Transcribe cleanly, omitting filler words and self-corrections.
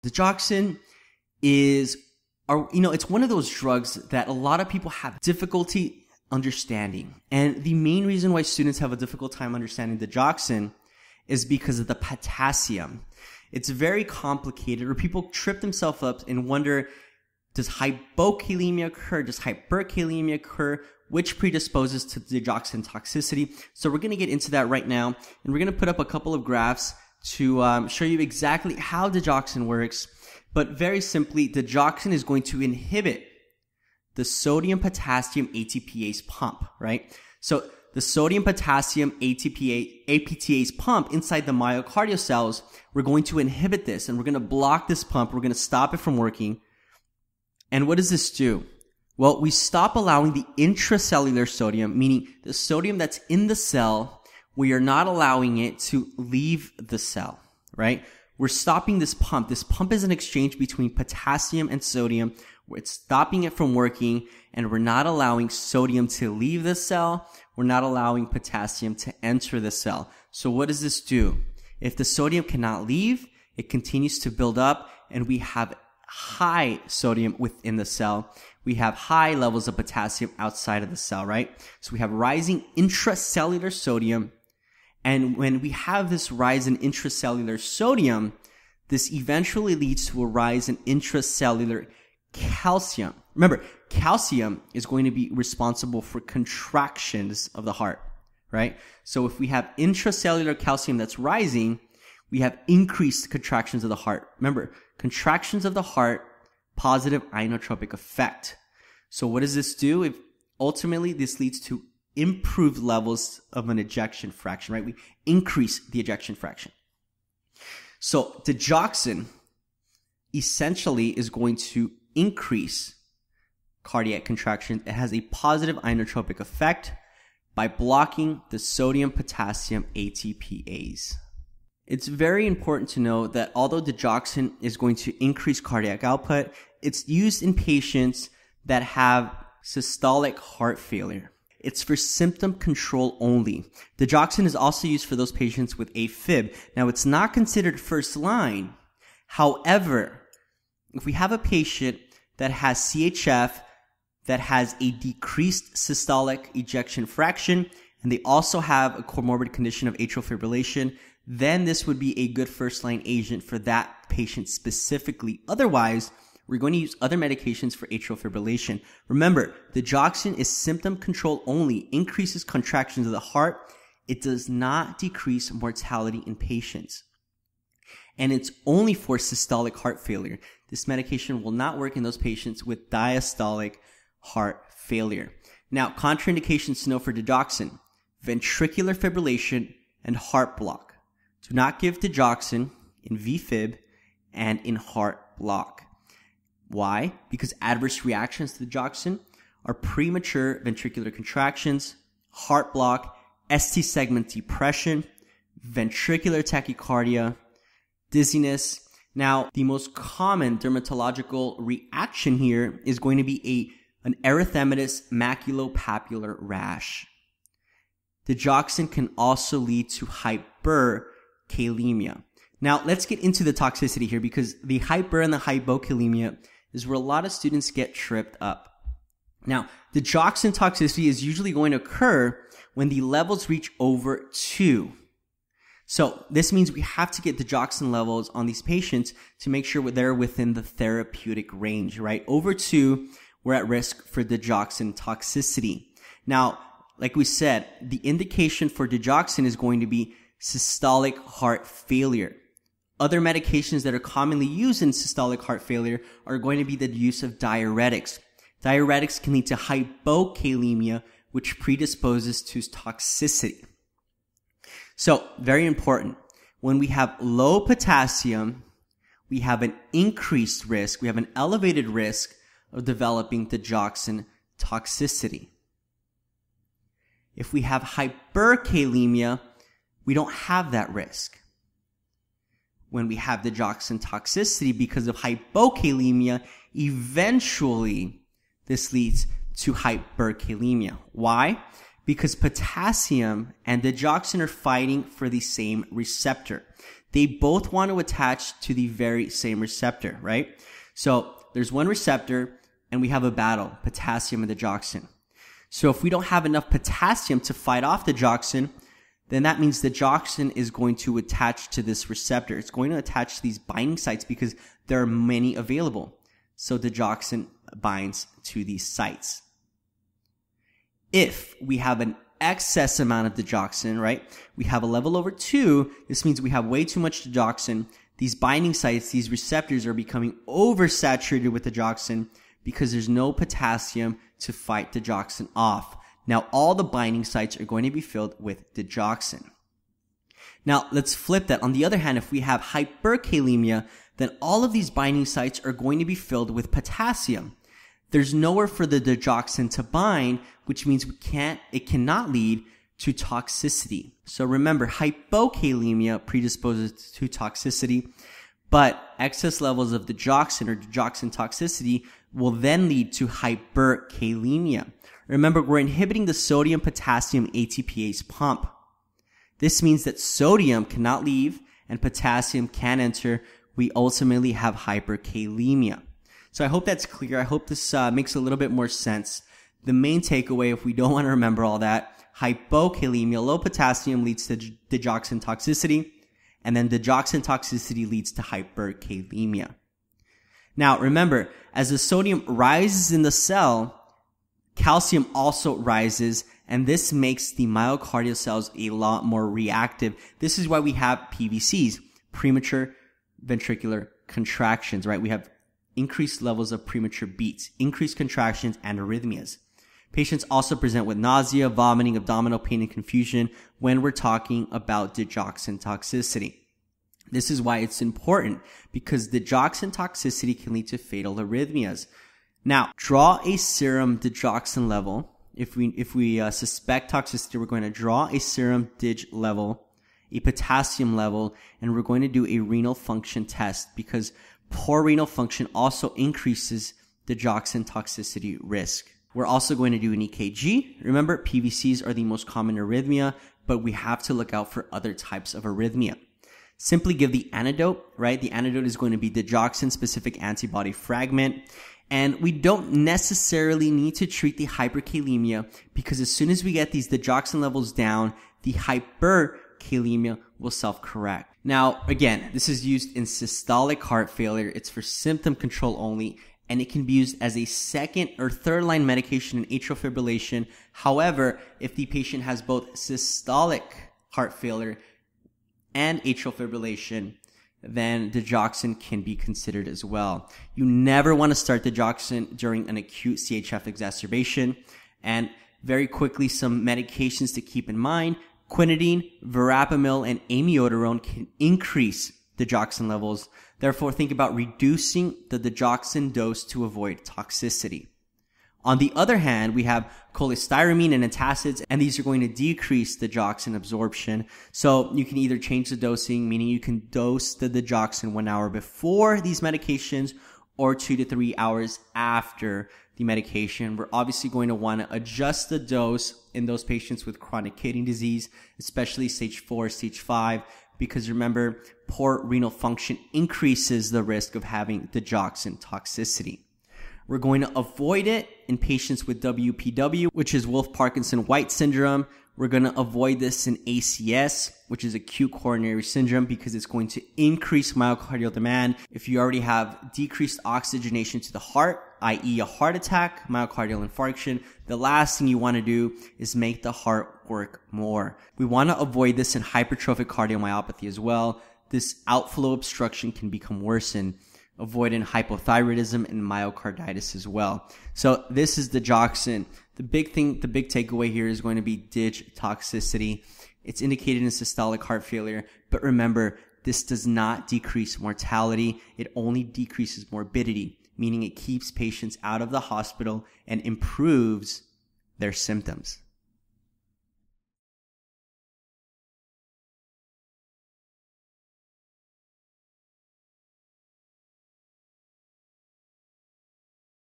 Digoxin it's one of those drugs that a lot of people have difficulty understanding. And the main reason why students have a difficult time understanding digoxin is because of the potassium. It's very complicated, or people trip themselves up and wonder, does hypokalemia occur? Does hyperkalemia occur? Which predisposes to digoxin toxicity? So we're going to get into that right now, and we're going to put up a couple of graphs to show you exactly how digoxin works. But very simply, digoxin is going to inhibit the sodium-potassium ATPase pump, right? So the sodium-potassium APTase pump inside the myocardial cells, we're going to inhibit this, and we're going to block this pump. We're going to stop it from working. And what does this do? Well, we stop allowing the intracellular sodium, meaning the sodium that's in the cell, we are not allowing it to leave the cell, right? We're stopping this pump. This pump is an exchange between potassium and sodium. It's stopping it from working, and we're not allowing sodium to leave the cell. We're not allowing potassium to enter the cell. So what does this do? If the sodium cannot leave, it continues to build up, and we have high sodium within the cell. We have high levels of potassium outside of the cell, right? So we have rising intracellular sodium. And when we have this rise in intracellular sodium, this eventually leads to a rise in intracellular calcium. Remember, calcium is going to be responsible for contractions of the heart, right? So if we have intracellular calcium that's rising, we have increased contractions of the heart. Remember, contractions of the heart, positive inotropic effect. So what does this do? Ultimately, this leads to improved levels of an ejection fraction, right? We increase the ejection fraction. So digoxin essentially is going to increase cardiac contraction. It has a positive inotropic effect by blocking the sodium-potassium ATPase. It's very important to know that although digoxin is going to increase cardiac output, it's used in patients that have systolic heart failure. It's for symptom control only. Digoxin is also used for those patients with AFib. Now, it's not considered first line. However, if we have a patient that has CHF, that has a decreased systolic ejection fraction, and they also have a comorbid condition of atrial fibrillation, then this would be a good first-line agent for that patient specifically. Otherwise, we're going to use other medications for atrial fibrillation. Remember, digoxin is symptom control only, increases contractions of the heart. It does not decrease mortality in patients. And it's only for systolic heart failure. This medication will not work in those patients with diastolic heart failure. Now, contraindications to know for digoxin: ventricular fibrillation and heart block. Do not give digoxin in VFib and in heart block. Why? Because adverse reactions to digoxin are premature ventricular contractions, heart block, ST segment depression, ventricular tachycardia, dizziness. Now, the most common dermatological reaction here is going to be an erythematous maculopapular rash. Digoxin can also lead to hyperkalemia. Now, let's get into the toxicity here, because the hyper and the hypokalemia is where a lot of students get tripped up. Now, digoxin toxicity is usually going to occur when the levels reach over 2. So this means we have to get digoxin levels on these patients to make sure they're within the therapeutic range, right? Over 2, we're at risk for digoxin toxicity. Now, like we said, the indication for digoxin is going to be systolic heart failure. Other medications that are commonly used in systolic heart failure are going to be the use of diuretics. Diuretics can lead to hypokalemia, which predisposes to toxicity. So, very important. When we have low potassium, we have an increased risk, we have an elevated risk of developing digoxin toxicity. If we have hyperkalemia, we don't have that risk. When we have digoxin toxicity because of hypokalemia, eventually this leads to hyperkalemia. Why? Because potassium and digoxin are fighting for the same receptor. they both want to attach to the very same receptor, right? So there's one receptor and we have a battle, potassium and digoxin. So if we don't have enough potassium to fight off digoxin, then that means digoxin is going to attach to this receptor. It's going to attach to these binding sites because there are many available. So digoxin binds to these sites. If we have an excess amount of digoxin, right? We have a level over 2. This means we have way too much digoxin. These binding sites, these receptors are becoming oversaturated with digoxin because there's no potassium to fight digoxin off. Now, all the binding sites are going to be filled with digoxin. Now, let's flip that. On the other hand, if we have hyperkalemia, then all of these binding sites are going to be filled with potassium. There's nowhere for the digoxin to bind, which means it cannot lead to toxicity. So remember, hypokalemia predisposes to toxicity, but excess levels of digoxin or digoxin toxicity will then lead to hyperkalemia. Remember, we're inhibiting the sodium-potassium ATPase pump. This means that sodium cannot leave and potassium can enter. We ultimately have hyperkalemia. So I hope that's clear. I hope this makes a little bit more sense. The main takeaway, if we don't want to remember all that, hypokalemia, low potassium leads to digoxin toxicity, and then digoxin toxicity leads to hyperkalemia. Now, remember, as the sodium rises in the cell, calcium also rises, and this makes the myocardial cells a lot more reactive. This is why we have PVCs, premature ventricular contractions, right? We have increased levels of premature beats, increased contractions, and arrhythmias. Patients also present with nausea, vomiting, abdominal pain, and confusion when we're talking about digoxin toxicity. This is why it's important, because digoxin toxicity can lead to fatal arrhythmias. Now, draw a serum digoxin level. If we suspect toxicity, we're going to draw a serum dig level, a potassium level, and we're going to do a renal function test because poor renal function also increases digoxin toxicity risk. We're also going to do an EKG. Remember, PVCs are the most common arrhythmia, but we have to look out for other types of arrhythmia. Simply give the antidote, right? The antidote is going to be digoxin-specific antibody fragment. And we don't necessarily need to treat the hyperkalemia because as soon as we get these digoxin levels down, the hyperkalemia will self-correct. Now, again, this is used in systolic heart failure. It's for symptom control only, and it can be used as a second or third line medication in atrial fibrillation. However, if the patient has both systolic heart failure and atrial fibrillation, then digoxin can be considered as well. You never want to start digoxin during an acute CHF exacerbation. And very quickly, some medications to keep in mind: quinidine, verapamil, and amiodarone can increase digoxin levels. Therefore, think about reducing the digoxin dose to avoid toxicity. On the other hand, we have cholestyramine and antacids, and these are going to decrease digoxin absorption. So you can either change the dosing, meaning you can dose the digoxin 1 hour before these medications or 2 to 3 hours after the medication. We're obviously going to want to adjust the dose in those patients with chronic kidney disease, especially stage 4, stage 5, because remember, poor renal function increases the risk of having digoxin toxicity. We're going to avoid it in patients with WPW, which is Wolff-Parkinson-White syndrome. We're going to avoid this in ACS, which is acute coronary syndrome, because it's going to increase myocardial demand. If you already have decreased oxygenation to the heart, i.e. a heart attack, myocardial infarction, the last thing you want to do is make the heart work more. We want to avoid this in hypertrophic cardiomyopathy as well. This outflow obstruction can become worsened. Avoid in hypothyroidism and myocarditis as well. So this is digoxin. The big takeaway here is going to be dig toxicity. It's indicated in systolic heart failure, but remember, this does not decrease mortality. It only decreases morbidity, meaning it keeps patients out of the hospital and improves their symptoms.